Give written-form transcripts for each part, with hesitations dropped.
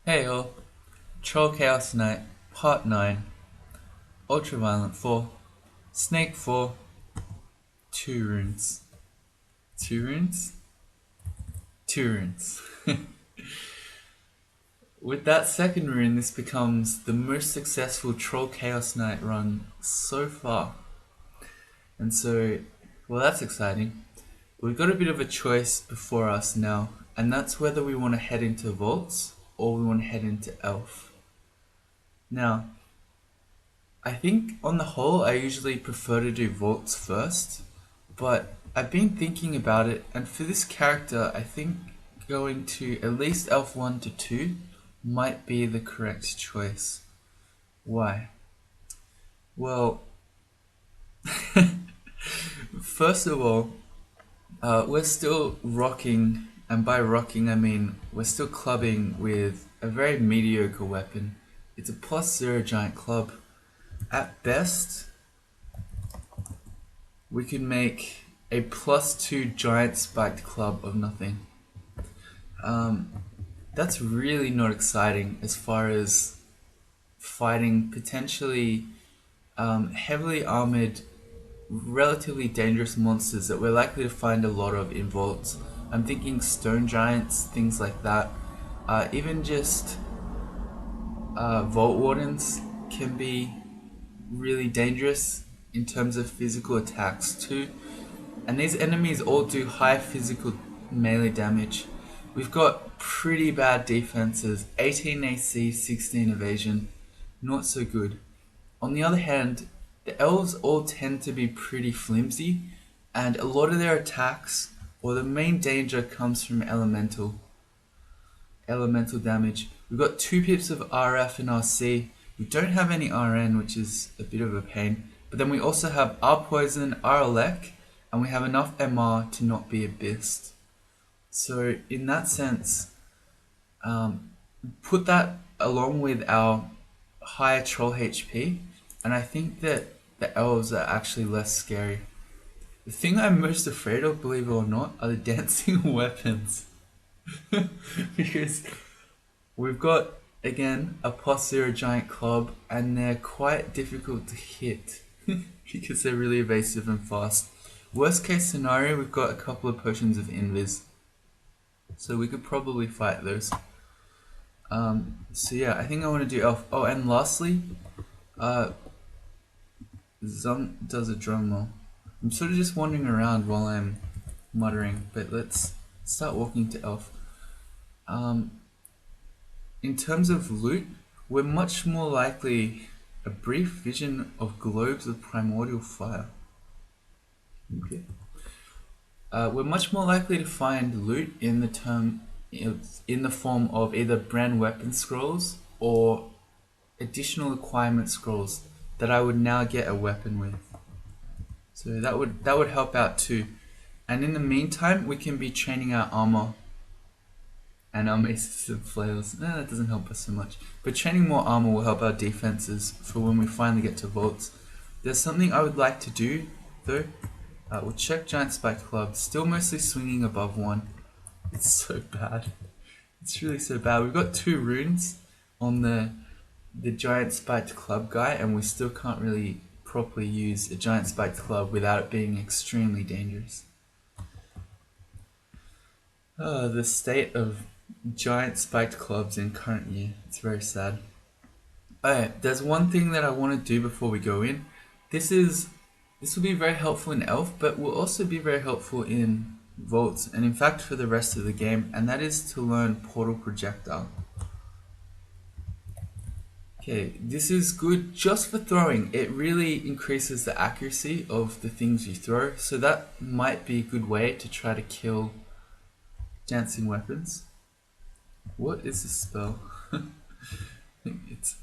Hey all, Troll Chaos Knight, Part 9, Ultraviolent 4, Snake 4, 2 runes. 2 runes? 2 runes. With that second rune, this becomes the most successful Troll Chaos Knight run so far. And so, well, that's exciting. We've got a bit of a choice before us now, and that's whether we want to head into Vaults or we want to head into Elf. Now, I think on the whole, I usually prefer to do Vaults first, but I've been thinking about it, and for this character, I think going to at least Elf 1 to 2 might be the correct choice. Why? Well, first of all, we're still rocking, and by rocking I mean we're still clubbing with a very mediocre weapon. It's a +0 giant club. At best, we could make a +2 giant spiked club of nothing. That's really not exciting as far as fighting potentially heavily armored, relatively dangerous monsters that we're likely to find a lot of in vaults. I'm thinking stone giants, things like that. Even just vault wardens can be really dangerous in terms of physical attacks too. And these enemies all do high physical melee damage. We've got pretty bad defenses, 18 AC, 16 evasion, not so good. On the other hand, the elves all tend to be pretty flimsy, and a lot of their attacks, or the main danger, comes from elemental damage. We've got 2 pips of RF and RC. We don't have any RN, which is a bit of a pain. But then we also have our poison, our elect, and we have enough MR to not be abyssed. So in that sense, put that along with our higher troll HP, and I think that the elves are actually less scary. The thing I'm most afraid of, believe it or not, are the dancing weapons. Because we've got, again, a +0 giant club, and they're quite difficult to hit because they're really evasive and fast. Worst case scenario, we've got a couple of potions of invis, so we could probably fight those. So yeah, I think I want to do elf. Oh, and lastly, Zung does a drum roll. I'm sort of just wandering around while I'm muttering, but let's start walking to elf. In terms of loot, we're much more likely a brief vision of globes of primordial fire. Okay. We're much more likely to find loot in the form of either brand weapon scrolls or additional acquirement scrolls that I would now get a weapon with. So that would help out too. And in the meantime, we can be training our armor and our maces and flails. That doesn't help us so much. But training more armor will help our defenses for when we finally get to vaults. There's something I would like to do though. We'll check giant spiked club. Still mostly swinging above 1. It's so bad. It's really so bad. We've got 2 runes on the giant spiked club guy, and we still can't really properly use a giant spiked club without it being extremely dangerous. The state of giant spiked clubs in current year. It's very sad. Alright, there's one thing that I want to do before we go in. This will be very helpful in Elf, but will also be very helpful in Vaults, and in fact for the rest of the game, and that is to learn Portal Projectile. Okay, this is good just for throwing. It really increases the accuracy of the things you throw, so that might be a good way to try to kill dancing weapons. What is this spell? It's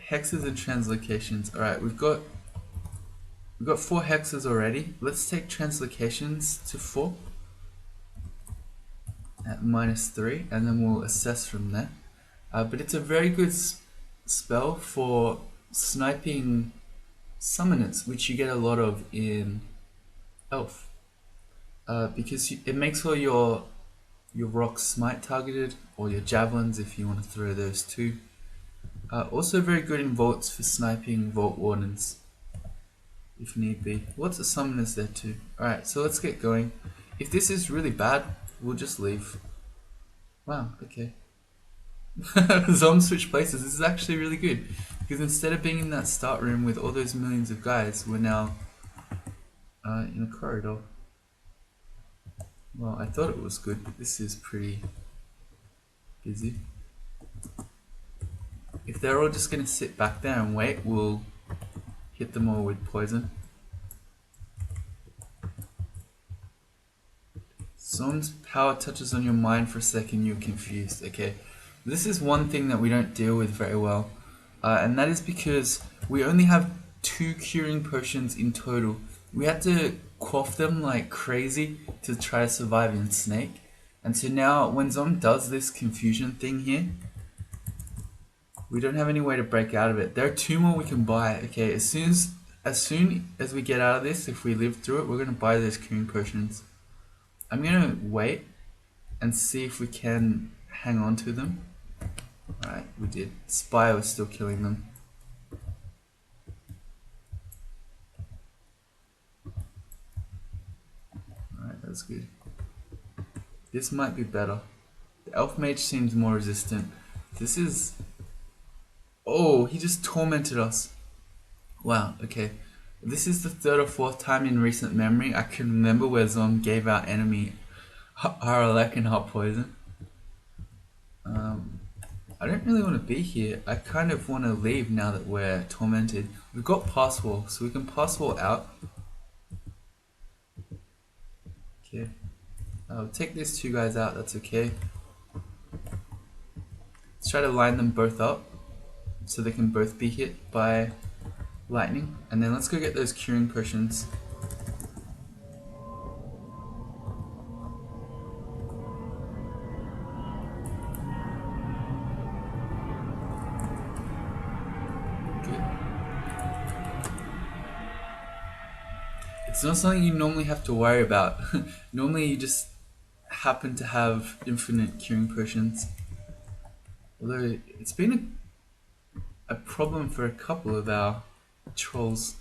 hexes and translocations. Alright, we've got 4 hexes already. Let's take translocations to 4 at -3, and then we'll assess from there. But it's a very good spell for sniping summoners, which you get a lot of in Elf. Because it makes all your your rock smite targeted, or your javelins if you want to throw those too. Also very good in vaults for sniping vault wardens if need be. Lots of summoners there too. Alright, so let's get going. If this is really bad, we'll just leave. Wow, okay. Zom switch places. This is actually really good, because instead of being in that start room with all those millions of guys, we're now in a corridor. Well, I thought it was good, but this is pretty busy. If they're all just going to sit back there and wait, we'll hit them all with poison. Zom's power touches on your mind for a second, you're confused. Okay, this is one thing that we don't deal with very well, and that is because we only have 2 curing potions in total. We had to quaff them like crazy to try to survive in Snake, and so now when Zom does this confusion thing here, we don't have any way to break out of it. There are 2 more we can buy. Okay, as soon as we get out of this, if we live through it, we're gonna buy those curing potions. I'm gonna wait and see if we can hang on to them. Alright, we did. Spire was still killing them. Alright, that's good. This might be better. The elf mage seems more resistant. This is... Oh, he just tormented us. Wow, okay. This is the 3rd or 4th time in recent memory I can remember where Zom gave our enemy Haralek and hot poison. I don't really want to be here. I kind of want to leave now that we're tormented. We've got pass wall, so we can pass wall out. Okay. I'll take these 2 guys out, that's okay. Let's try to line them both up so they can both be hit by lightning. And then let's go get those curing potions. It's not something you normally have to worry about. Normally you just happen to have infinite curing potions. Although it's been a problem for a couple of our trolls.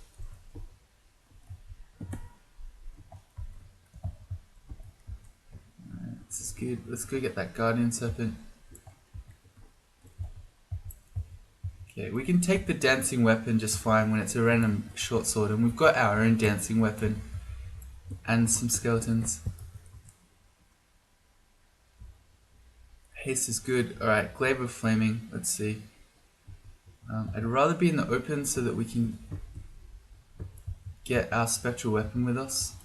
Alright, this is good. Let's go get that guardian serpent. Okay, we can take the dancing weapon just fine when it's a random short sword, and we've got our own dancing weapon and some skeletons. Haste is good. Alright, glaive of flaming. Let's see. I'd rather be in the open so that we can get our spectral weapon with us.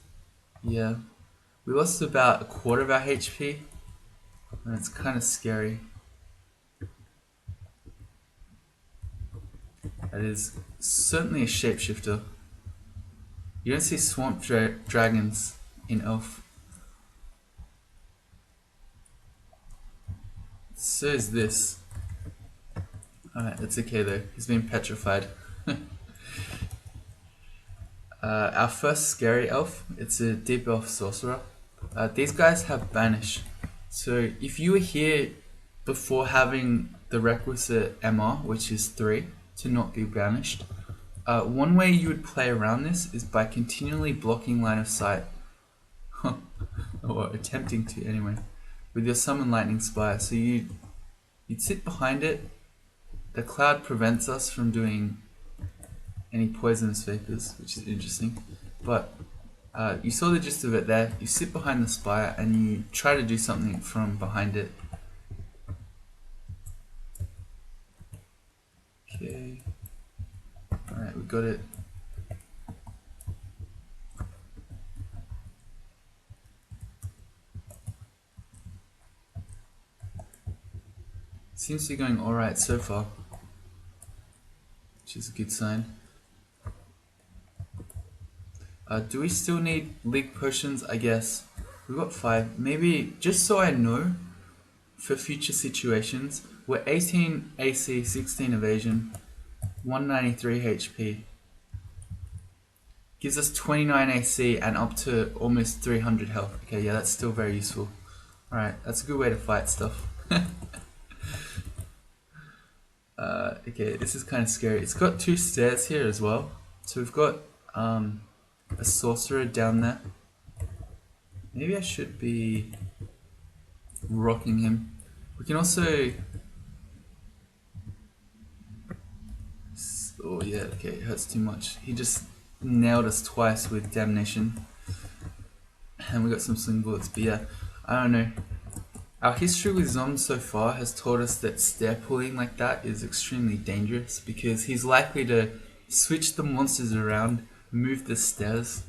Yeah. We lost about 1/4 of our HP, and it's kind of scary. That is certainly a shapeshifter. You don't see swamp dragons in Elf. So is this. Alright, that's okay though. He's been petrified. Our first scary elf, it's a deep elf sorcerer. These guys have banish. So if you were here before having the requisite MR, which is 3, to not be banished, one way you would play around this is by continually blocking line of sight. Or attempting to anyway. With your summon lightning spire. So you'd sit behind it. The cloud prevents us from doing any poisonous vapors, which is interesting. But you saw the gist of it there. You sit behind the spire and you try to do something from behind it. Okay. Alright, we got it. Seems to be going alright so far, which is a good sign. Do we still need league potions? I guess. We've got 5. Maybe, just so I know, for future situations, we're 18 AC, 16 evasion, 193 HP. Gives us 29 AC and up to almost 300 health. Okay, yeah, that's still very useful. Alright, that's a good way to fight stuff. Okay, this is kind of scary. It's got 2 stairs here as well. So we've got a sorcerer down there. Maybe I should be rocking him. We can also... Oh yeah, okay, it hurts too much. He just nailed us twice with damnation. And we got some sling bullets, but yeah, I don't know. Our history with zombies so far has taught us that stair pulling like that is extremely dangerous because he's likely to switch the monsters around, move the stairs,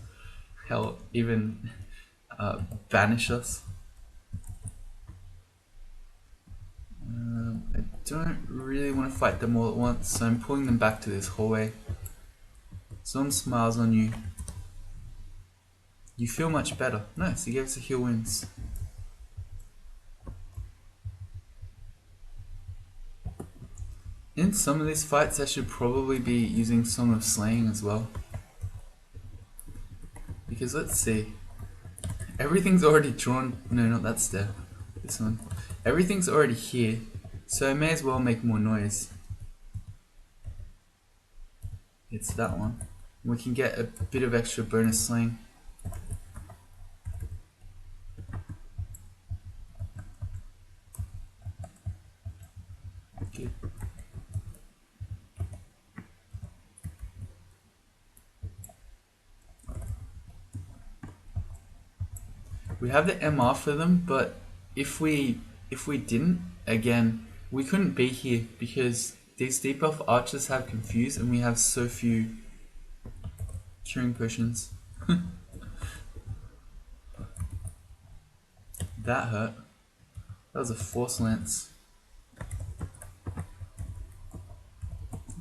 hell, even banish us. I don't really want to fight them all at once, so I'm pulling them back to this hallway. Zom smiles on you. You feel much better. Nice, he gave us a heal wounds. In some of these fights I should probably be using Song of Slaying as well. Because let's see. Everything's already drawn. No, not that stair. This one. Everything's already here, so I may as well make more noise. It's that one. We can get a bit of extra bonus slaying. Okay. We have the MR for them, but if we didn't, again, we couldn't be here because these deep elf archers have confused and we have so few curing potions. That hurt. That was a force lance.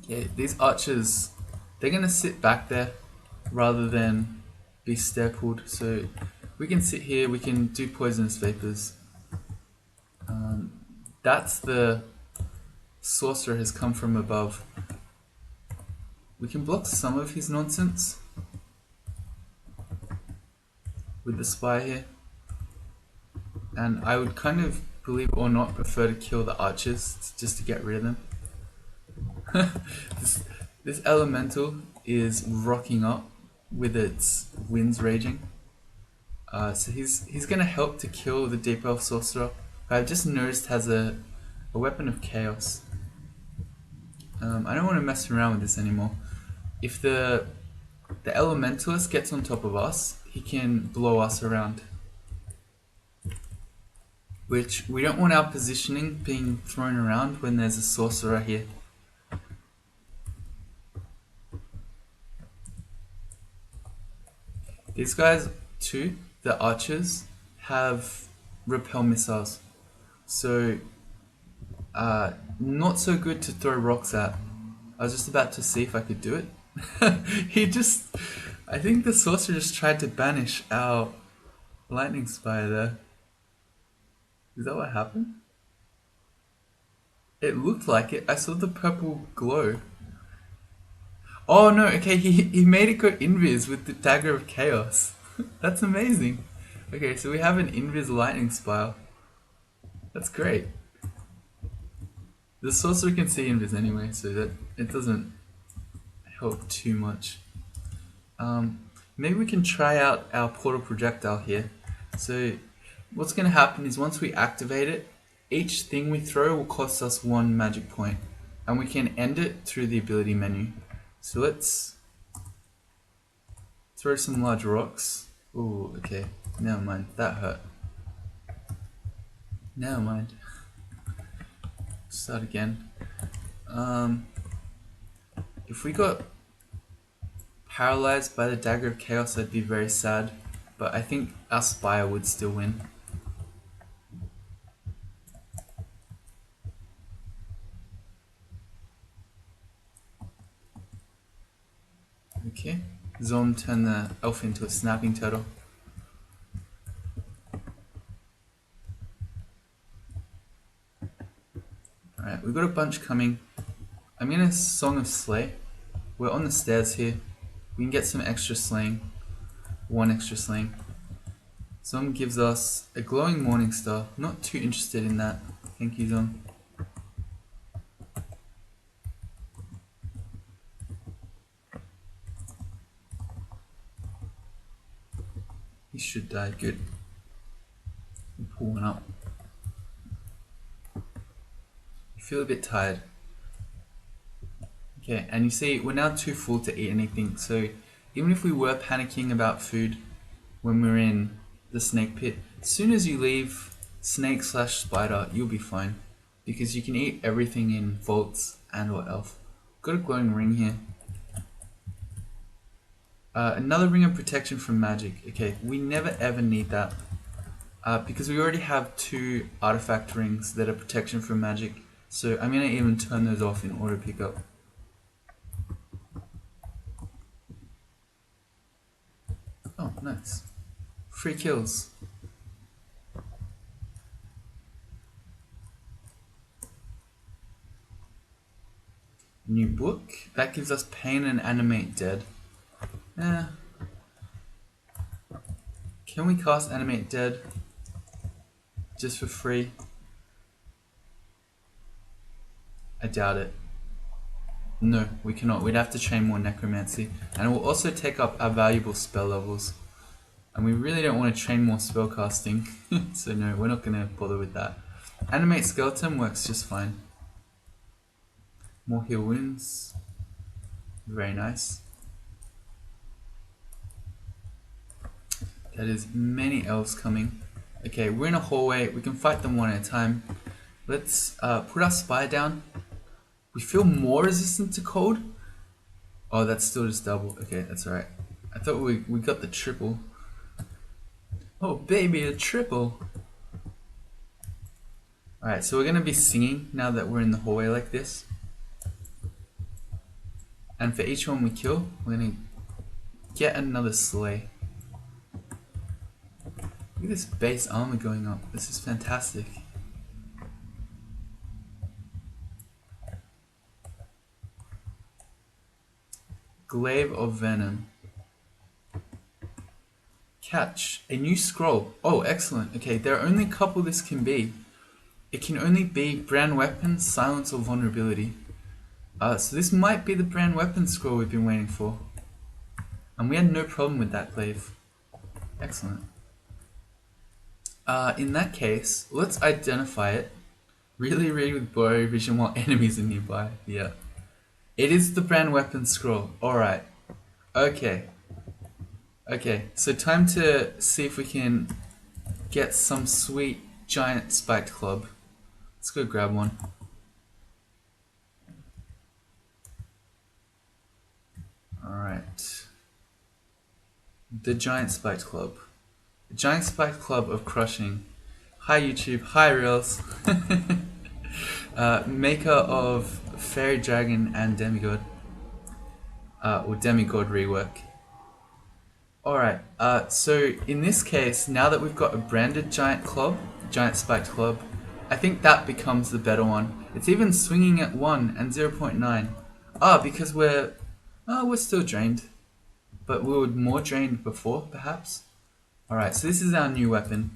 Yeah, these archers, they're gonna sit back there rather than be stair pulled. So we can sit here, we can do poisonous vapors. That's the sorcerer has come from above. We can block some of his nonsense with the spy here. And I would kind of, believe it or not, prefer to kill the archers just to get rid of them. This elemental is rocking up with its winds raging. So he's gonna help to kill the deep elf sorcerer. I've just noticed has a weapon of chaos. I don't want to mess around with this anymore. If the elementalist gets on top of us, he can blow us around. Which we don't want our positioning being thrown around when there's a sorcerer here. These guys too, the archers, have repel missiles. So not so good to throw rocks at. I was just about to see if I could do it. I think the sorcerer just tried to banish our lightning spire there. Is that what happened? It looked like it. I saw the purple glow. Oh no, okay, he made it go invis with the dagger of chaos. That's amazing. Okay, so we have an invis lightning spire. That's great. The sorcerer can see invis anyway, so that it doesn't help too much. Maybe we can try out our portal projectile here. So what's going to happen is once we activate it, each thing we throw will cost us 1 magic point, and we can end it through the ability menu. So let's throw some large rocks. Ooh, okay, never mind, that hurt. Never mind. Start again. If we got paralyzed by the dagger of chaos, I'd be very sad, but I think our spire would still win. Okay, Zom turned the elf into a snapping turtle. Alright, we've got a bunch coming. I'm gonna Song of Slay. We're on the stairs here. We can get some extra slaying. 1 extra slaying. Zom gives us a glowing morning star. Not too interested in that. Thank you, Zom. He should die. Good. We'll pull one up. You feel a bit tired. Okay, and you see we're now too full to eat anything, so even if we were panicking about food when we're in the snake pit, as soon as you leave snake/spider, you'll be fine, because you can eat everything in vaults and or elf. Got a glowing ring here. Another ring of protection from magic. Okay, we never ever need that, because we already have 2 artifact rings that are protection from magic, so I'm going to even turn those off in auto pickup. Oh, nice. Free kills. New book. That gives us pain and animate dead. Can we cast animate dead? Just for free? I doubt it. No, we cannot. We'd have to train more necromancy. And it will also take up our valuable spell levels. And we really don't want to train more spellcasting. So no, we're not going to bother with that. Animate skeleton works just fine. More heal wounds. Very nice. That is many elves coming. Okay, we're in a hallway. We can fight them one at a time. Let's put our spy down. We feel more resistant to cold. Oh, that's still just double. Okay, that's alright. I thought we got the triple. Oh baby, a triple. Alright, so we're going to be singing now that we're in the hallway like this. And for each one we kill, we're going to get another slay. Look at this base armor going up. This is fantastic. Glaive of Venom. Catch. A new scroll. Oh, excellent. Okay, there are only a couple this can be. It can only be brand weapon, silence, or vulnerability. So this might be the brand weapon scroll we've been waiting for. And we had no problem with that glaive. Excellent. In that case, let's identify it. Really read with blurry vision while enemies are nearby. Yeah. It is the brand weapon scroll. Alright. Okay. Okay, so time to see if we can get some sweet giant spiked club. Let's go grab one. Alright. The giant spiked club. The giant spiked club of crushing. Hi YouTube, hi Reels. Maker of Fairy Dragon and Demigod. Or Demigod rework. Alright, so in this case, now that we've got a branded giant club, giant spiked club, I think that becomes the better one. It's even swinging at 1 and 0.9. Because we're still drained. But we were more drained before, perhaps? Alright, so this is our new weapon.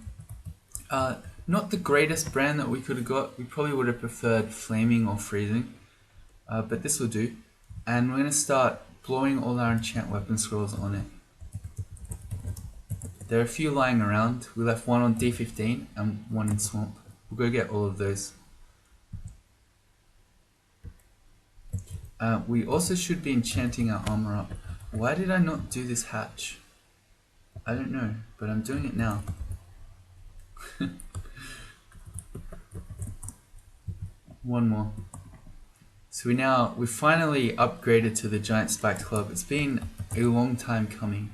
Not the greatest brand that we could have got. We probably would have preferred flaming or freezing. But this will do. And we're going to start blowing all our enchant weapon scrolls on it. There are a few lying around. We left one on D15 and one in Swamp. We'll go get all of those. We also should be enchanting our armor up. Why did I not do this hatch? I don't know, but I'm doing it now. One more. So we finally upgraded to the giant spiked club. It's been a long time coming.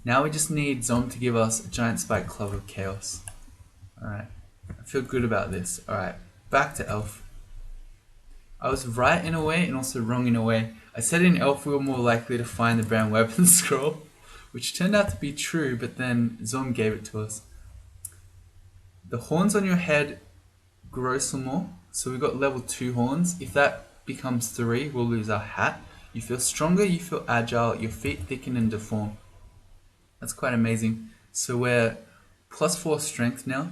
Now we just need Zom to give us a giant spiked club of chaos. Alright, I feel good about this. Alright, back to elf. I was right in a way and also wrong in a way. I said in elf we were more likely to find the brand weapon scroll, which turned out to be true, but then Zom gave it to us. The horns on your head grow some more. So we've got level 2 horns. If that becomes 3, we'll lose our hat. You feel stronger, you feel agile, your feet thicken and deform. That's quite amazing. So we're +4 strength now,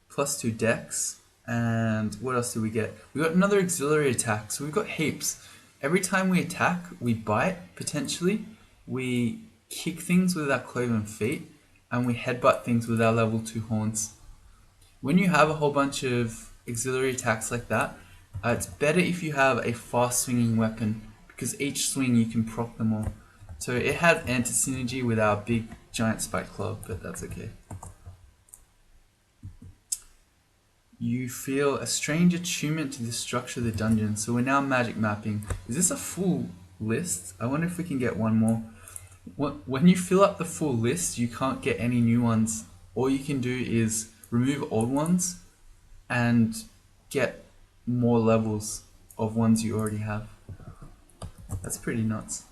+2 dex, and what else do we get? We got another auxiliary attack, so we've got heaps. Every time we attack, we bite, potentially, we kick things with our cloven feet, and we headbutt things with our level 2 horns. When you have a whole bunch of auxiliary attacks like that, it's better if you have a fast swinging weapon, because each swing you can proc them all. So it has anti-synergy with our big giant spike club, but that's okay. You feel a strange attunement to the structure of the dungeon. So we're now magic mapping. Is this a full list? I wonder if we can get one more. When you fill up the full list, you can't get any new ones. All you can do is remove old ones and get more levels of ones you already have. That's pretty nuts.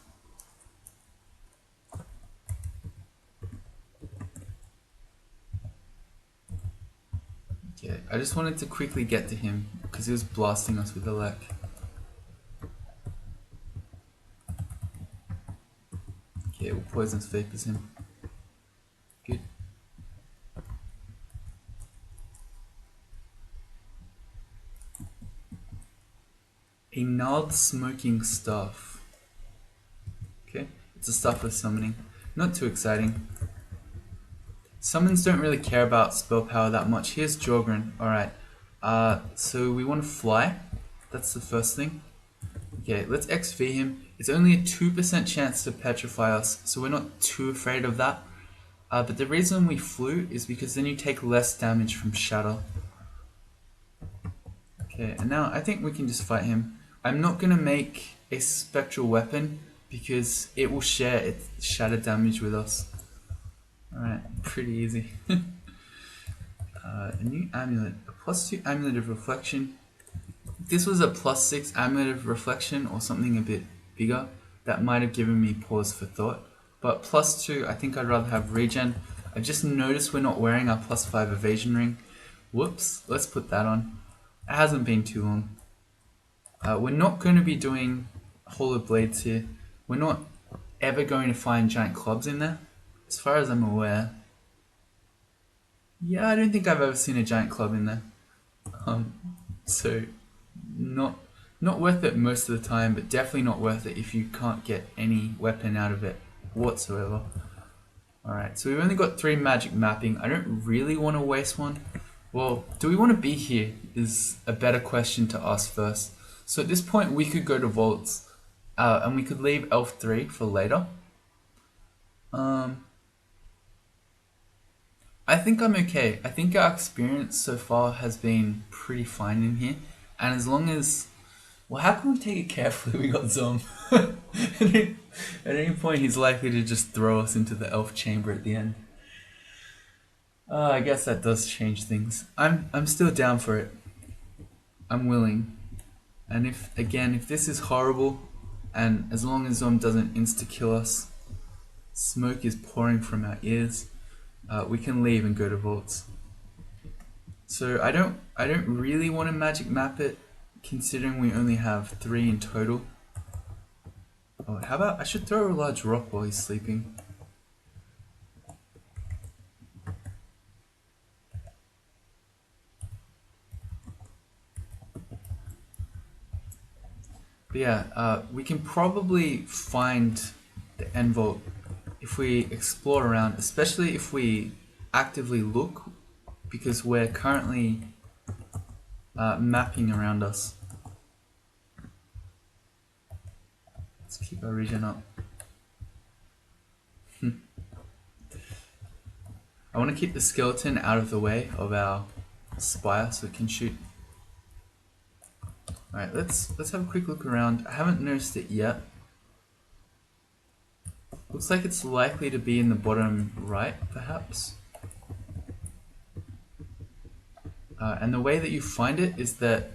Okay, I just wanted to quickly get to him because he was blasting us with the lek. Okay, we'll poisonous vapors him. Good. A gnarled smoking staff. Okay, it's a staff of summoning. Not too exciting. Summons don't really care about spell power that much. Here's Jorgren. Alright. So we want to fly. That's the first thing. Okay, let's XV him. It's only a 2% chance to petrify us, so we're not too afraid of that. But the reason we flew is because then you take less damage from shatter. Okay, and now I think we can just fight him. I'm not going to make a spectral weapon because it will share its shatter damage with us. Alright, pretty easy. A new amulet. A +2 amulet of reflection. If this was a +6 amulet of reflection or something a bit bigger, that might have given me pause for thought. But +2, I think I'd rather have regen. I just noticed we're not wearing our +5 evasion ring. Whoops, let's put that on. It hasn't been too long. We're not going to be doing hollow blades here. We're not ever going to find giant clubs in there, as far as I'm aware. Yeah, I don't think I've ever seen a giant club in there. So not worth it most of the time, but definitely not worth it if you can't get any weapon out of it whatsoever. Alright, so we've only got 3 magic mapping. I don't really want to waste one. Well, do we want to be here is a better question to ask first. So at this point we could go to vaults and we could leave elf 3 for later. I think I'm okay. I think our experience so far has been pretty fine in here. And as long as... Well, how can we take it carefully? We got Zom. At any point he's likely to just throw us into the elf chamber at the end. I guess that does change things. I'm still down for it. I'm willing. And if this is horrible, and as long as Zom doesn't insta-kill us, smoke is pouring from our ears, we can leave and go to vaults. So I don't really want to magic map it, considering we only have 3 in total. Oh, how about I should throw a large rock while he's sleeping. But yeah, we can probably find the end vault if we explore around, especially if we actively look, because we're currently mapping around us. Let's keep our regen up. I want to keep the skeleton out of the way of our spire so it can shoot. Alright, let's have a quick look around. I haven't noticed it yet. Looks like it's likely to be in the bottom right, perhaps. And the way that you find it is that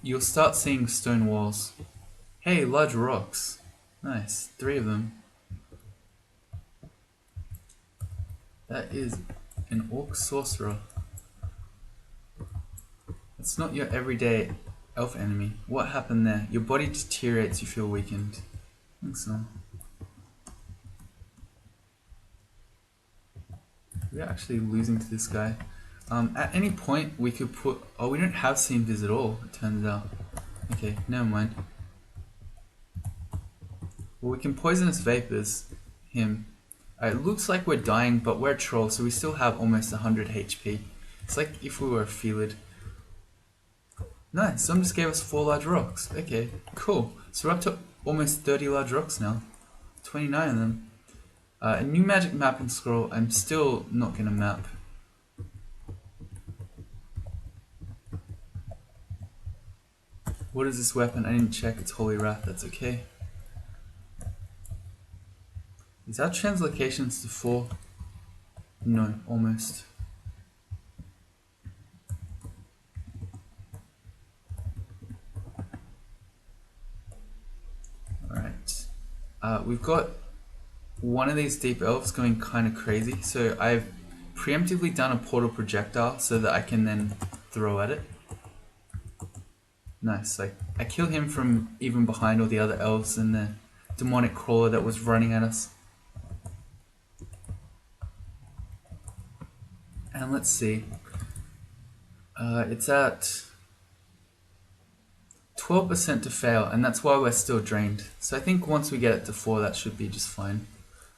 you'll start seeing stone walls. Hey, large rocks. Nice, 3 of them. That is an orc sorcerer. It's not your everyday elf enemy. What happened there? Your body deteriorates, you feel weakened. I think so. We're actually losing to this guy. At any point we could put... Oh, we don't have Sinvis at all, it turns out. Okay, never mind. Well, we can Poisonous Vapors him. It looks like we're dying, but we're a troll, so we still have almost 100 HP. It's like if we were a Felid. Nice, someone just gave us 4 large rocks. Okay, cool. So we're up to almost 30 large rocks now. 29 of them. A new magic mapping scroll, I'm still not going to map. What is this weapon? I didn't check, it's Holy Wrath, that's okay. Is our translocations to 4? No, almost. Alright. We've got one of these deep elves going kind of crazy, so I've preemptively done a portal projectile so that I can then throw at it. Nice, like I kill him from even behind all the other elves and the demonic crawler that was running at us. And let's see, it's at 12% to fail, and that's why we're still drained. So I think once we get it to 4, that should be just fine.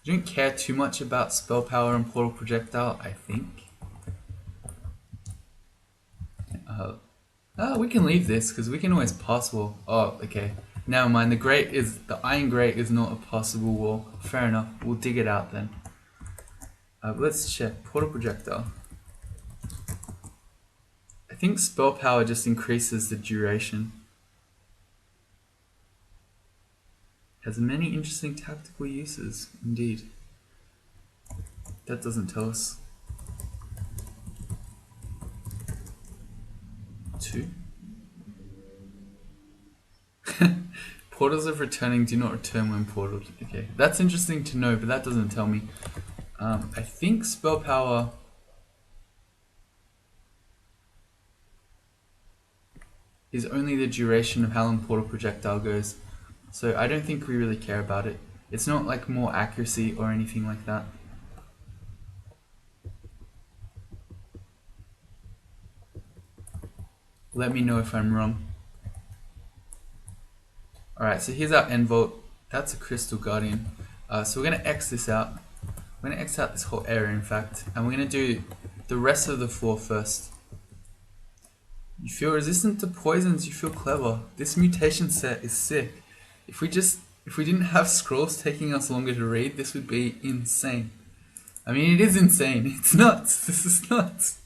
I don't care too much about spell power and portal projectile, I think. We can leave this because we can always pass wall. Oh, okay. Never mind. The iron grate is not a passable wall. Fair enough. We'll dig it out then. Let's check portal projectile. I think spell power just increases the duration. Has many interesting tactical uses, indeed. That doesn't tell us. 2. Portals of returning do not return when portaled. Okay, that's interesting to know, but that doesn't tell me. I think spell power is only the duration of how long portal projectile goes, so I don't think we really care about it. It's not like more accuracy or anything like that. Let me know if I'm wrong. Alright, so here's our end vault. That's a crystal guardian. So we're going to X this out. We're going to X out this whole area, in fact, and we're going to do the rest of the floor first. You feel resistant to poisons, you feel clever. This mutation set is sick. If we didn't have scrolls taking us longer to read, this would be insane. I mean, it is insane. It's nuts. This is nuts.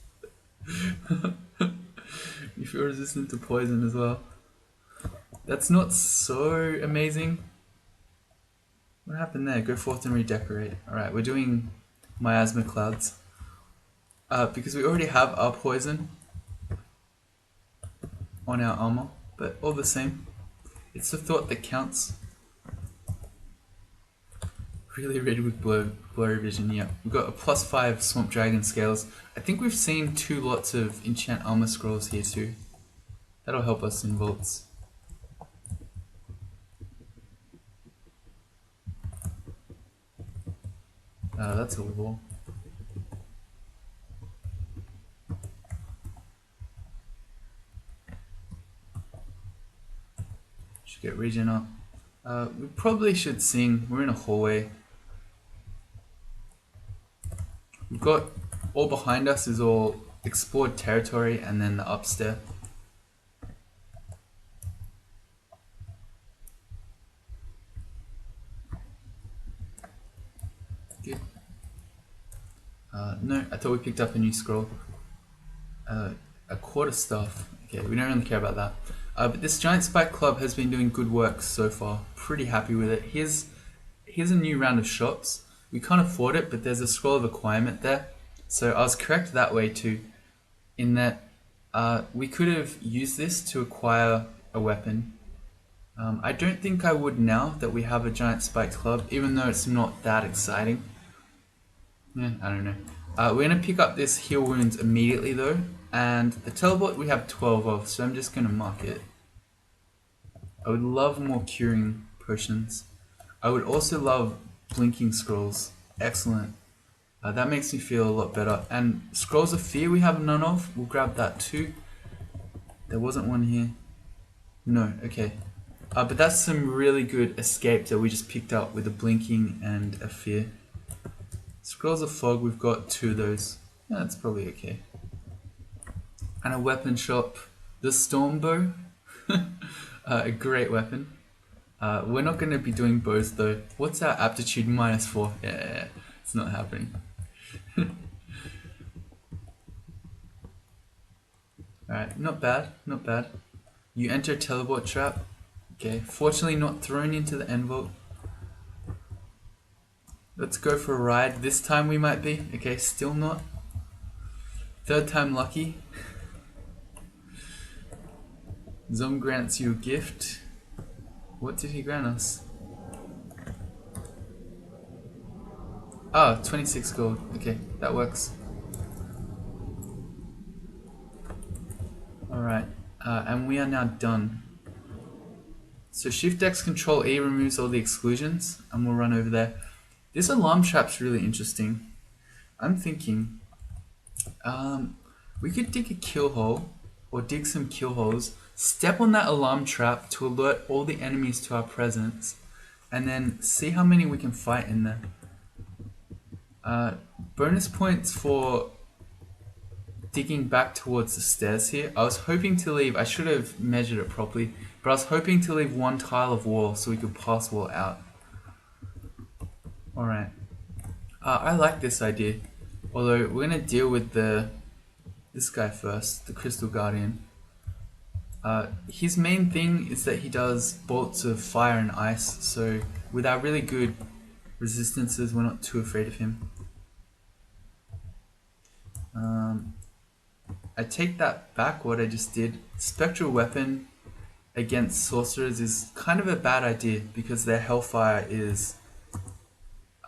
You feel resistant to poison as well. That's not so amazing. What happened there? Go forth and redecorate. Alright, we're doing miasma clouds. Because we already have our poison on our armor, but all the same, it's the thought that counts. Really ready with blurry vision, yeah. We've got a +5 swamp dragon scales. I think we've seen 2 lots of enchant armor scrolls here too. That'll help us in vaults. That's a wall. Should get regen up. We probably should sing. We're in a hallway. We've got all behind us is all explored territory and then the upstairs. Good. No, I thought we picked up a new scroll. A quarter staff. Okay, we don't really care about that. But this giant spike club has been doing good work so far. Pretty happy with it. Here's a new round of shots. We can't afford it, but there's a scroll of acquirement there. So I was correct that way too, in that we could have used this to acquire a weapon. I don't think I would now that we have a giant spike club, even though it's not that exciting. Yeah, I don't know. We're going to pick up this heal wounds immediately though, and the teleport we have 12 of, so I'm just going to mark it. I would love more curing potions. I would also love blinking scrolls. Excellent. That makes me feel a lot better. And Scrolls of Fear we have none of. We'll grab that too. There wasn't one here. No, okay. But that's some really good escape that we just picked up with a blinking and a fear. Scrolls of Fog, we've got 2 of those. Yeah, that's probably okay. And a weapon shop. The Storm Bow. A great weapon. We're not going to be doing bows though. What's our aptitude? -4. Yeah, it's not happening. Alright, not bad, not bad. You enter teleport trap. Okay, fortunately not thrown into the end vault. Let's go for a ride. This time we might be. Okay, still not. 3rd time lucky. Zom grants you a gift. What did he grant us? Ah, 26 gold. Okay, that works. Alright, and we are now done. So Shift X Control E removes all the exclusions, and we'll run over there. This alarm trap's really interesting. I'm thinking, we could dig a kill hole, or dig some kill holes, step on that alarm trap to alert all the enemies to our presence, and then see how many we can fight in there. Bonus points for digging back towards the stairs here. I was hoping to leave, I should have measured it properly, but I was hoping to leave 1 tile of wall so we could pass wall out. Alright. I like this idea. Although we're going to deal with this guy first, the Crystal Guardian. His main thing is that he does bolts of fire and ice, so with our really good resistances we're not too afraid of him. I take that back, what I just did. Spectral weapon against sorcerers is kind of a bad idea because their hellfire is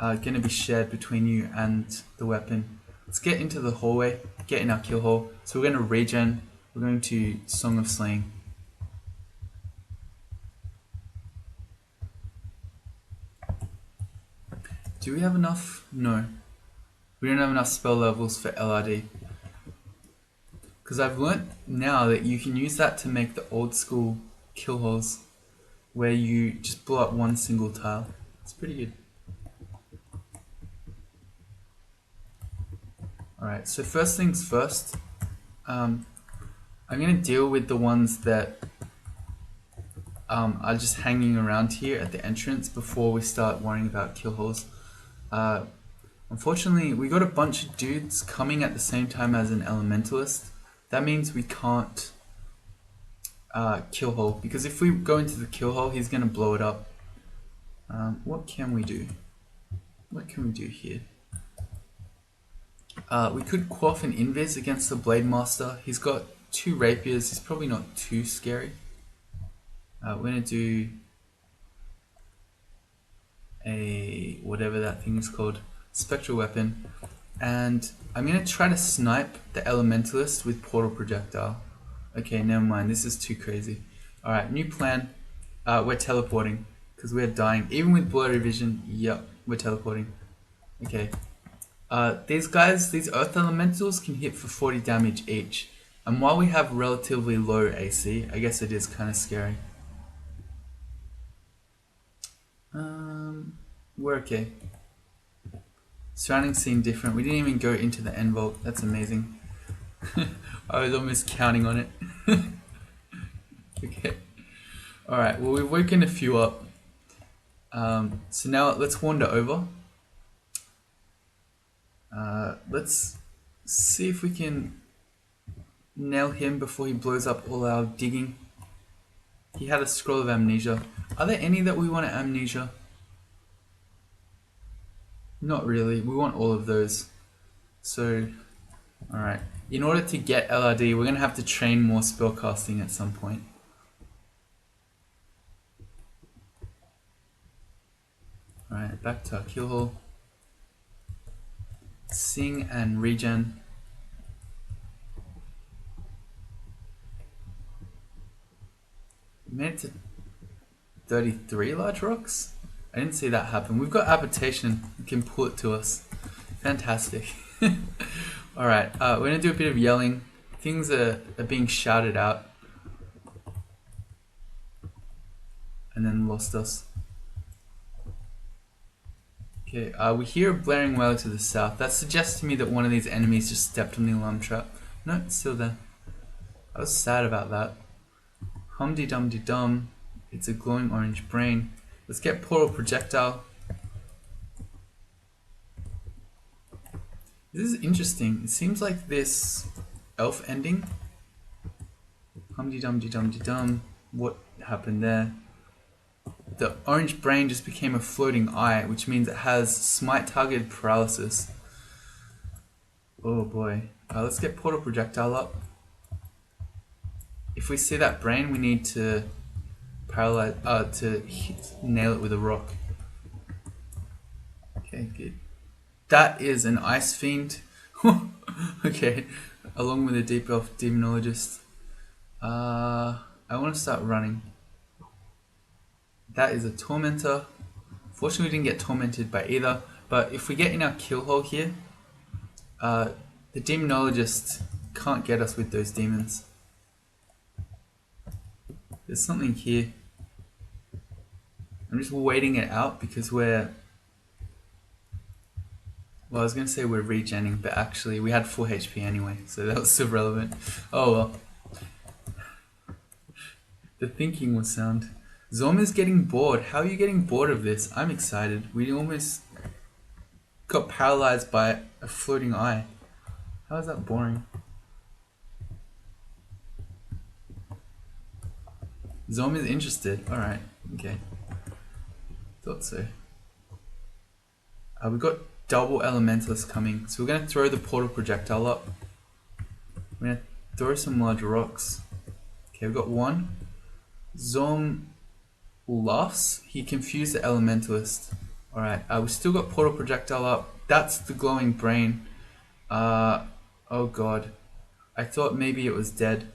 going to be shared between you and the weapon. Let's get into the hallway, get in our kill hole. So we're going to regen, we're going to Song of Slaying. Do we have enough? No. We don't have enough spell levels for LRD. Because I've learnt now that you can use that to make the old school kill holes where you just blow up 1 single tile. It's pretty good. Alright, so first things first, I'm going to deal with the ones that are just hanging around here at the entrance before we start worrying about kill holes. Unfortunately, we got a bunch of dudes coming at the same time as an elementalist. That means we can't kill hole, because if we go into the kill hole, he's going to blow it up. What can we do? What can we do here? We could quaff an invis against the Blade Master. He's got 2 rapiers, he's probably not too scary. We're going to do a whatever that thing is called, spectral weapon, and I'm going to try to snipe the elementalist with portal projectile. Okay, never mind, this is too crazy. Alright, new plan. We're teleporting because we're dying even with blurry vision. Yep, we're teleporting. Okay, these guys, these earth elementals can hit for 40 damage each, and while we have relatively low AC, I guess it is kind of scary. We're okay. Surrounding scene different. We didn't even go into the end vault. That's amazing. I was almost counting on it. Okay. Alright, well we've woken a few up. So now let's wander over. Let's see if we can nail him before he blows up all our digging. He had a scroll of amnesia. Are there any that we want to amnesia? Not really. We want all of those. So, alright. In order to get LRD, we're going to have to train more spellcasting at some point. Alright, back to our kill hole. Sing and regen. Made it to 33 large rocks? I didn't see that happen. We've got habitation. We can pull it to us. Fantastic. Alright, we're going to do a bit of yelling. Things are being shouted out. And then lost us. Okay, we hear a blaring wail to the south. That suggests to me that one of these enemies just stepped on the alarm trap. No, it's still there. I was sad about that. Hum-de-dum-de-dum. It's a glowing orange brain. Let's get portal projectile. This is interesting. It seems like this elf ending. Hum-de-dum-de-dum-de-dum. What happened there? The orange brain just became a floating eye, which means it has smite targeted paralysis. Oh boy. Let's get portal projectile up. If we see that brain, we need to paralyze, nail it with a rock. Okay, good. That is an ice fiend. Okay, along with a deep elf demonologist. I want to start running. That is a tormentor. Fortunately, we didn't get tormented by either. But if we get in our kill hole here, the demonologist can't get us with those demons. There's something here. I'm just waiting it out because we're... Well, I was going to say we're regenning, but actually we had 4 HP anyway, so that was still relevant. Oh well. The thinking was sound. Zom is getting bored. How are you getting bored of this? I'm excited. We almost got paralyzed by a floating eye. How is that boring? Zom is interested. Alright, okay. Thought so. We got double elementalists coming, so we're going to throw the portal projectile up. We're going to throw some large rocks. Okay, we've got one. Zom laughs. He confused the elementalist. Alright, we still got portal projectile up. That's the glowing brain. Oh god. I thought maybe it was dead.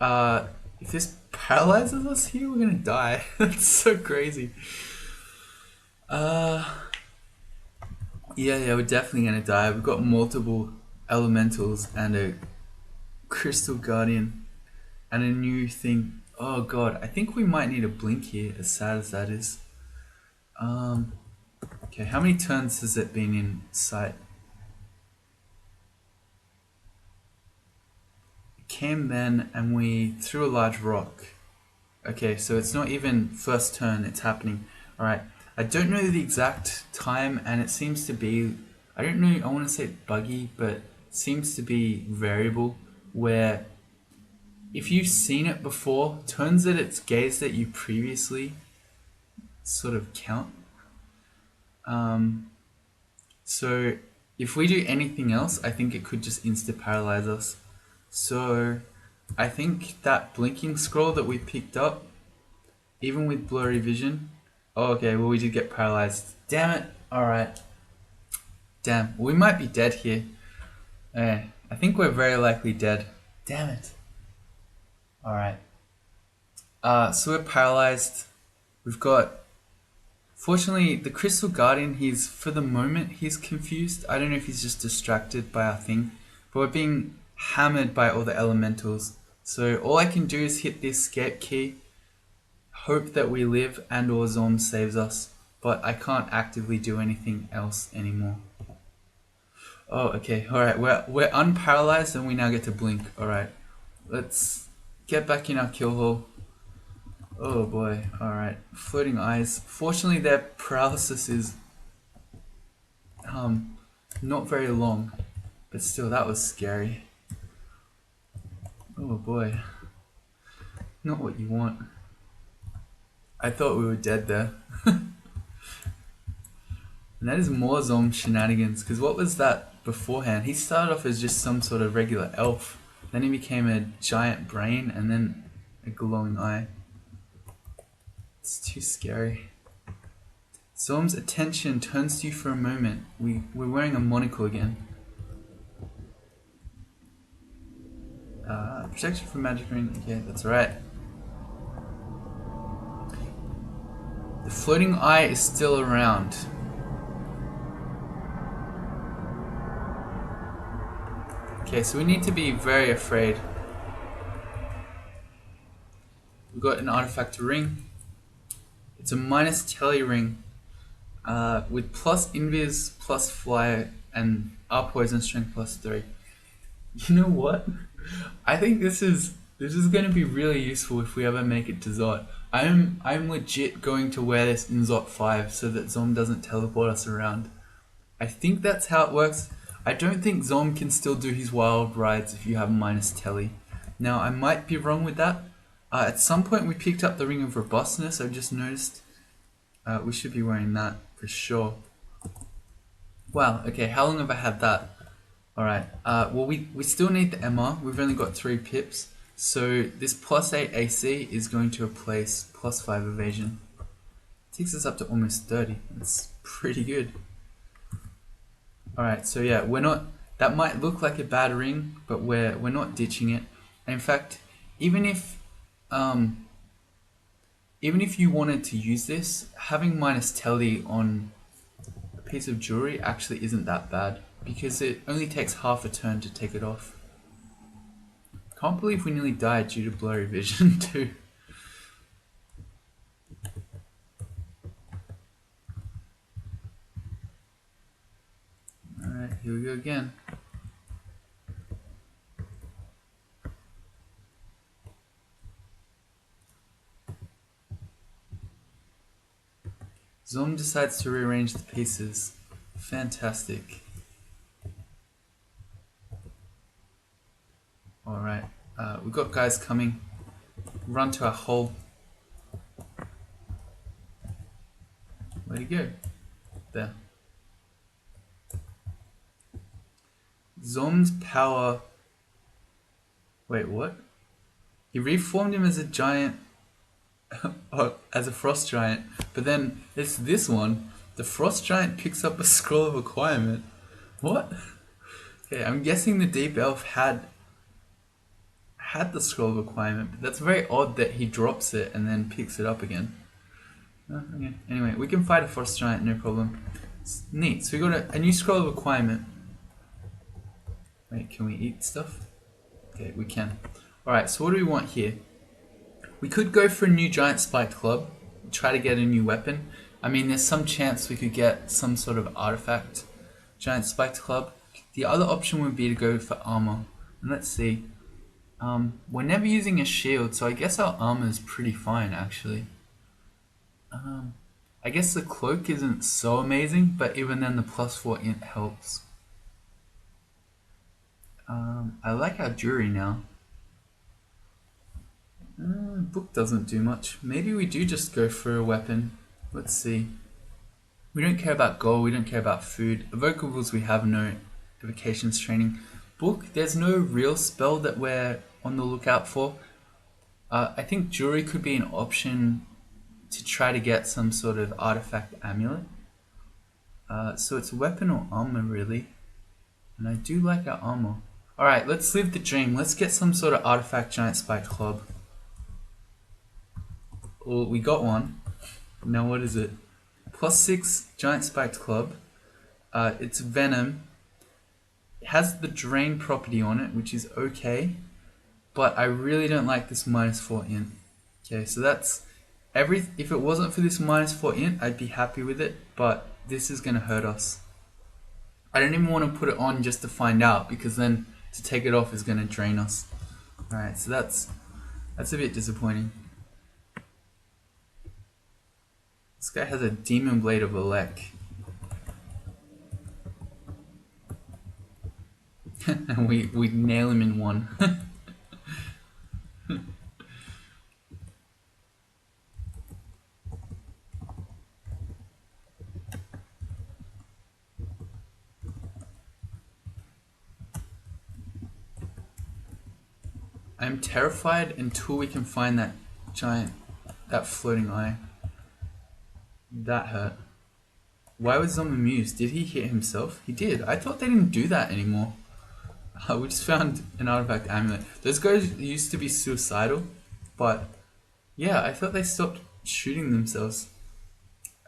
If this paralyzes us here, we're gonna die. That's so crazy. Yeah, we're definitely gonna die. We've got multiple elementals and a crystal guardian and a new thing. Oh god, I think we might need a blink here, as sad as that is. Okay, how many turns has it been in sight? It came then and we threw a large rock. Okay, so it's not even first turn, it's happening. Alright, I don't know the exact time and it seems to be, I don't know, I want to say buggy, but it seems to be variable where if you've seen it before, turns that it's gazed at you previously sort of count. So if we do anything else, I think it could just insta-paralyze us. So I think that blinking scroll that we picked up, even with blurry vision, oh, okay, well we did get paralyzed. Damn it, alright. Damn, we might be dead here. I think we're very likely dead. Damn it. Alright. So we're paralyzed. We've got... Fortunately, the Crystal Guardian, for the moment, he's confused. I don't know if he's just distracted by our thing. But we're being hammered by all the elementals. So all I can do is hit this escape key. Hope that we live and or Zom saves us. But I can't actively do anything else anymore. Oh, okay. Alright, we're unparalyzed and we now get to blink. Alright. Let's get back in our kill hole. Oh boy, alright. Floating eyes. Fortunately their paralysis is not very long. But still, that was scary. Oh boy. Not what you want. I thought we were dead there. And that is more Zom shenanigans, because what was that beforehand? He started off as just some sort of regular elf. Then he became a giant brain and then a glowing eye. It's too scary. Zom's attention turns to you for a moment. We're wearing a monocle again. Protection from magic ring. Okay, that's right. The floating eye is still around. Okay, so we need to be very afraid. We've got an artifact ring. It's a minus telly ring with plus invis, plus fly, and our poison strength plus 3. You know what? I think this is going to be really useful if we ever make it to Zot. I'm legit going to wear this in Zot 5 so that Zom doesn't teleport us around. I think that's how it works. I don't think Zom can still do his wild rides if you have minus telly. Now, I might be wrong with that. At some point we picked up the Ring of Robustness, I've just noticed. We should be wearing that for sure. Wow, okay, how long have I had that? Alright, well we still need the MR, we've only got 3 pips. So this plus 8 AC is going to replace plus 5 evasion. It takes us up to almost 30, that's pretty good. Alright, so yeah, we're not, that might look like a bad ring, but we're not ditching it. And in fact, even if you wanted to use this, having minus telly on a piece of jewelry actually isn't that bad, because it only takes half a turn to take it off. Can't believe we nearly died due to blurry vision too. Alright, here we go again. Zom decides to rearrange the pieces. Fantastic. Alright, we've got guys coming. Run to our hole. Where'd he go? There. Zom's power... Wait, what? He reformed him as a giant... as a frost giant, but then it's this one. The frost giant picks up a scroll of acquirement. What? Okay, I'm guessing the deep elf had the scroll of acquirement, but that's very odd that he drops it and then picks it up again. Oh, okay. Anyway, we can fight a frost giant, no problem. It's neat. So we got a new scroll of acquirement. Wait, can we eat stuff? Okay, we can. Alright, so what do we want here? We could go for a new giant spiked club, try to get a new weapon. I mean, there's some chance we could get some sort of artifact giant spiked club. The other option would be to go for armor. And let's see. We're never using a shield, so I guess our armor is pretty fine actually. I guess the cloak isn't so amazing, but even then the plus 4 int helps. I like our jewelry now. Book doesn't do much. Maybe we do just go for a weapon. Let's see. We don't care about gold, we don't care about food. Evocables we have no evocations training. Book, there's no real spell that we're on the lookout for. I think jewelry could be an option to try to get some sort of artifact amulet. So it's weapon or armor really. And I do like our armor. Alright, let's live the dream. Let's get some sort of artifact giant spiked club. Well, we got one. Now what is it? Plus 6 giant spiked club. It's venom. It has the drain property on it, which is okay. But I really don't like this minus 4 int. Okay, so that's if it wasn't for this minus 4 int, I'd be happy with it, but this is gonna hurt us. I don't even want to put it on just to find out, because then to take it off is gonna drain us. Alright, so that's a bit disappointing. This guy has a demon blade of Elec. And we nail him in one. I'm terrified until we can find that floating eye. That hurt. Why was Zom amused? Did he hit himself? He did. I thought they didn't do that anymore. We just found an artifact amulet. Those guys used to be suicidal, but yeah, I thought they stopped shooting themselves.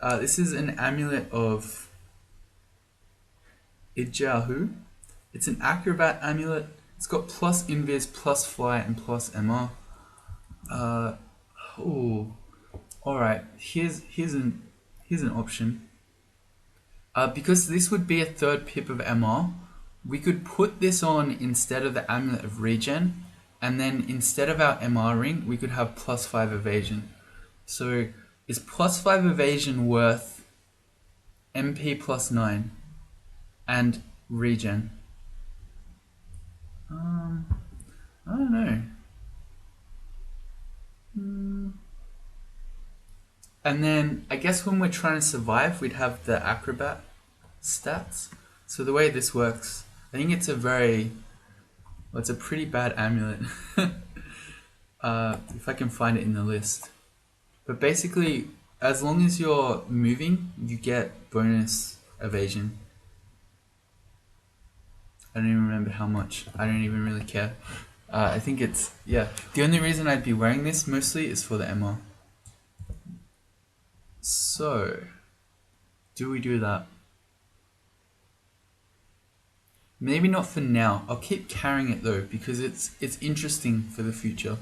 This is an amulet of Ijahu. It's an acrobat amulet. It's got plus invis, plus fly, and plus MR. Oh, all right. Here's an option. Because this would be a third pip of MR, we could put this on instead of the amulet of regen, and then instead of our MR ring, we could have plus 5 evasion. So is plus 5 evasion worth MP plus 9 and regen? I don't know. And then I guess when we're trying to survive, we'd have the acrobat stats. So the way this works, I think it's it's a pretty bad amulet. If I can find it in the list. But basically, as long as you're moving, you get bonus evasion. I don't even remember how much. I don't even really care. I think it's, yeah. The only reason I'd be wearing this mostly is for the MR. So, do we do that? Maybe not for now. I'll keep carrying it though, because it's interesting for the future.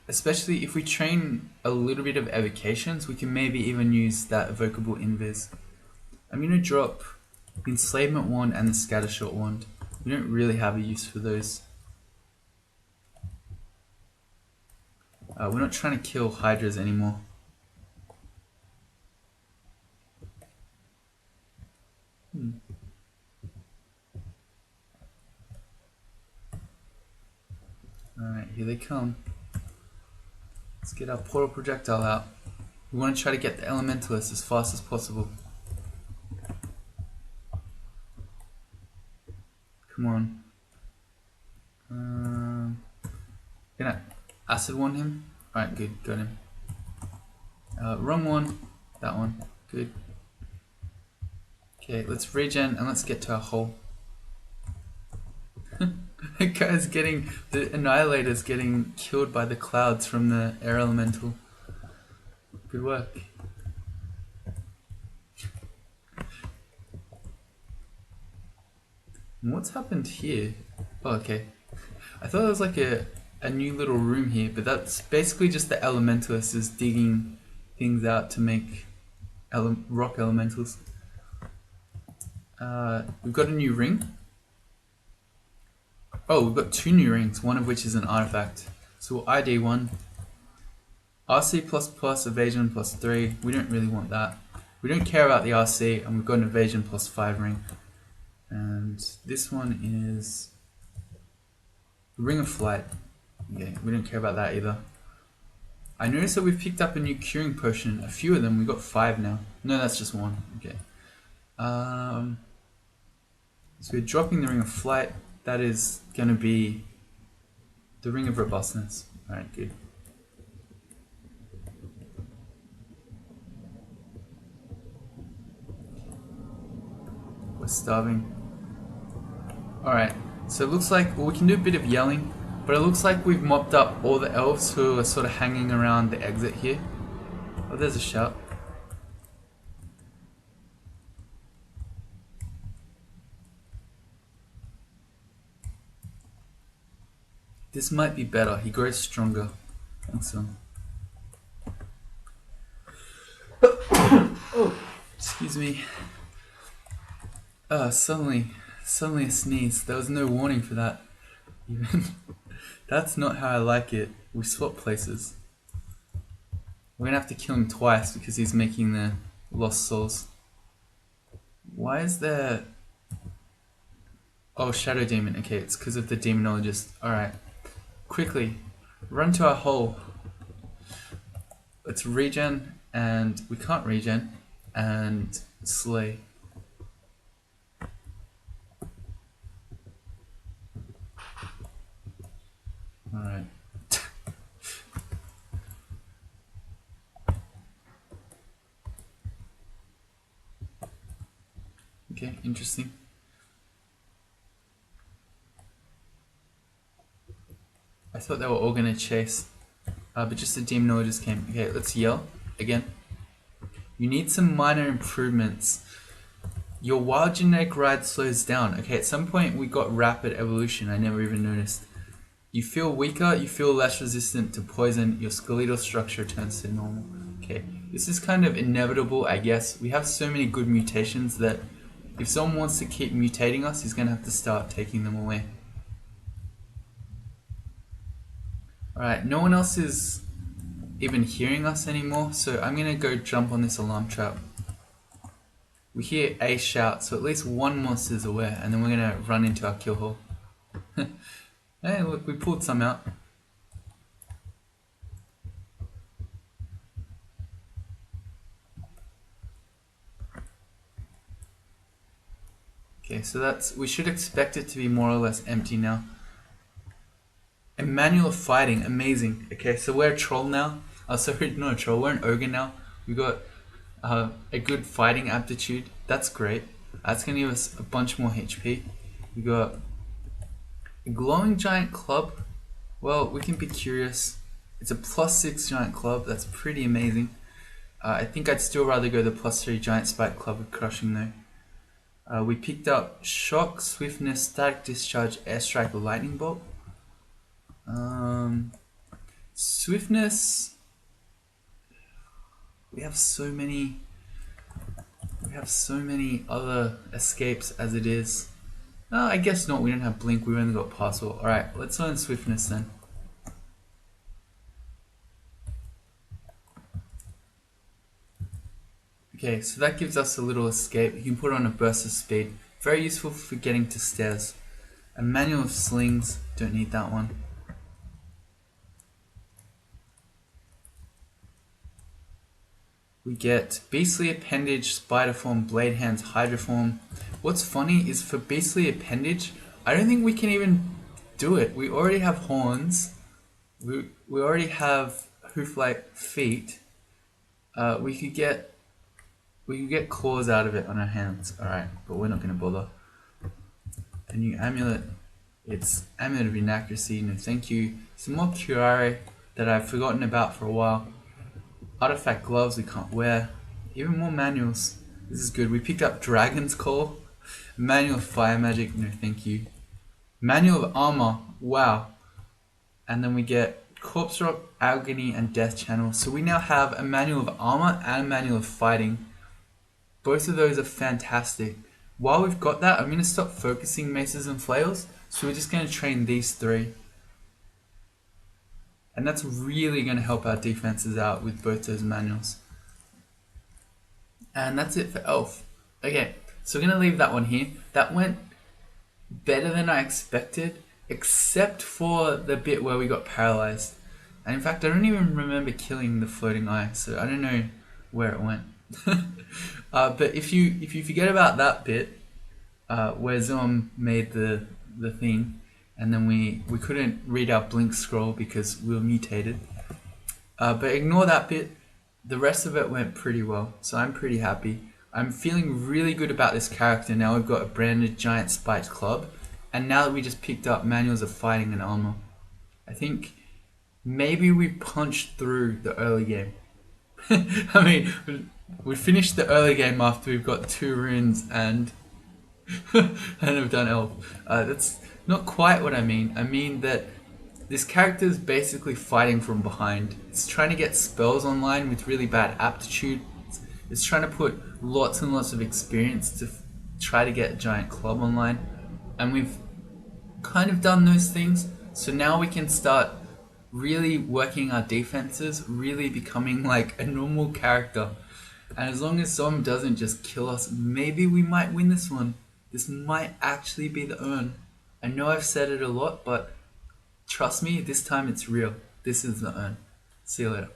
Especially if we train a little bit of evocations, we can maybe even use that evocable invis. I'm going to drop the enslavement wand and the scattershot wand. We don't really have a use for those. We're not trying to kill hydras anymore. Alright, here they come. Let's get our portal projectile out. We want to try to get the elementalist as fast as possible. Come on. Gonna acid wand him. Alright, good, got him. Wrong one. That one. Good. Okay, let's regen and let's get to our hole. The guy's getting, the annihilator's getting killed by the clouds from the air elemental. Good work. And what's happened here? Oh, okay. I thought it was like a new little room here, but that's basically just the elementalist is digging things out to make rock elementals. We've got a new ring. Oh, we've got 2 new rings, one of which is an artifact. So we'll ID one. RC++, evasion +3. We don't really want that. We don't care about the RC, and we've got an evasion +5 ring. And this one is Ring of Flight. Okay, we don't care about that either. I noticed that we've picked up a new curing potion. A few of them. We've got 5 now. No, that's just 1. Okay. So we're dropping the Ring of Flight. That is going to be the Ring of Robustness. Alright, good. We're starving. Alright, so it looks like, well, we can do a bit of yelling, but it looks like we've mopped up all the elves who are sort of hanging around the exit here. Oh, there's a shout. This might be better. He grows stronger. I think so. Oh, excuse me. Suddenly a sneeze. There was no warning for that. Even that's not how I like it. We swap places. We're gonna have to kill him twice because he's making the lost souls. Why is there? Oh, shadow demon. Okay, it's because of the demonologist. All right. Quickly, run to our hole. Let's regen, and we can't regen, and slay. Alright. Okay, interesting. I thought they were all gonna chase, but just the demonologist came. Okay, let's yell again. You need some minor improvements. your wild genetic ride slows down. Okay, at some point we got rapid evolution. I never even noticed. You feel weaker, you feel less resistant to poison, your skeletal structure turns to normal. Okay, this is kind of inevitable, I guess. We have so many good mutations that if someone wants to keep mutating us, he's going to have to start taking them away. Alright, no one else is even hearing us anymore, so I'm going to go jump on this alarm trap. We hear a shout, so at least one monster's aware, and then we're going to run into our kill hole. Hey, look, we pulled some out. Okay, so we should expect it to be more or less empty now. A manual of fighting, amazing. Okay, so we're a troll now. Oh, sorry, not a troll, we're an ogre now. We got a good fighting aptitude. That's great. That's gonna give us a bunch more HP. We got a glowing giant club. Well, we can be curious. It's a +6 giant club. That's pretty amazing. I think I'd still rather go the +3 giant spike club with crushing though. We picked up shock, swiftness, static discharge, airstrike, lightning bolt. Swiftness. We have so many other escapes as it is. I guess not. We don't have blink. We've only got parcel. All right, let's learn swiftness then. Okay, so that gives us a little escape. You can put on a burst of speed. Very useful for getting to stairs. A manual of slings. Don't need that one. We get Beastly Appendage, Spider Form, Blade Hands, Hydra Form. What's funny is for Beastly Appendage, I don't think we can even do it. We already have horns. We already have hoof-like feet. We could get claws out of it on our hands. Alright, but we're not going to bother. A new amulet. It's Amulet of Inaccuracy. No thank you. Some more curare that I've forgotten about for a while. Artifact gloves we can't wear. Even more manuals. This is good. We picked up Dragon's Call. Manual of Fire Magic. No thank you. Manual of Armor. Wow. And then we get Corpse Rock, Agony, and Death Channel. So we now have a Manual of Armor and a Manual of Fighting. Both of those are fantastic. While we've got that, I'm going to stop focusing maces and flails. So we're just going to train these three. And that's really going to help our defenses out with both those manuals. And that's it for Elf. Okay, so we're going to leave that one here. That went better than I expected, except for the bit where we got paralyzed. And in fact, I don't even remember killing the floating eye, so I don't know where it went. But if you forget about that bit, where Zom made the thing, and then we couldn't read our blink scroll because we were mutated. But ignore that bit. The rest of it went pretty well, so I'm pretty happy. I'm feeling really good about this character now. We've got a branded giant spiked club, and now that we just picked up manuals of fighting and armor, I think maybe we punched through the early game. I mean, we finished the early game after we've got 2 runes and have done Elf. That's not quite what I mean. I mean that this character is basically fighting from behind. It's trying to get spells online with really bad aptitude. It's trying to put lots and lots of experience to try to get a giant club online. And we've kind of done those things. So now we can start really working our defenses, really becoming like a normal character. And as long as Zom doesn't just kill us, maybe we might win this one. This might actually be the urn. I know I've said it a lot, but trust me, this time it's real. This is the urn. See you later.